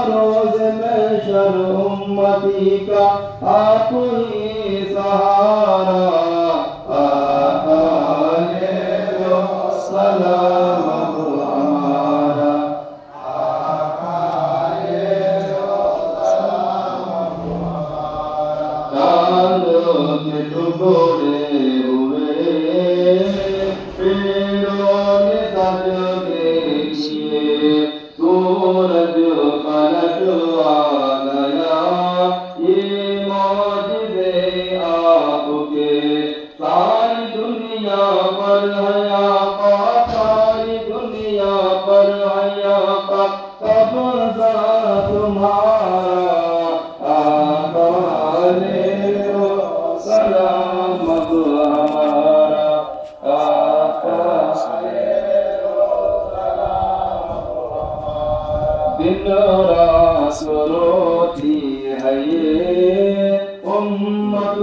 रोज़ महशर उम्मती का आखिरी सहारा आले लो सलाम हमारा आले लो सलाम हमारा चांद के टुकड़े हुए पेड़ों ने सज किए सूरज पलट आ गया ये मौजज़े आपके सारी दुनिया पर है आपा सारी दुनिया पर है आपा कब्ज़ा तुम्हारा आका ले लो सलाम हमारा आका ले लो दिन रात रोती है ये उम्मत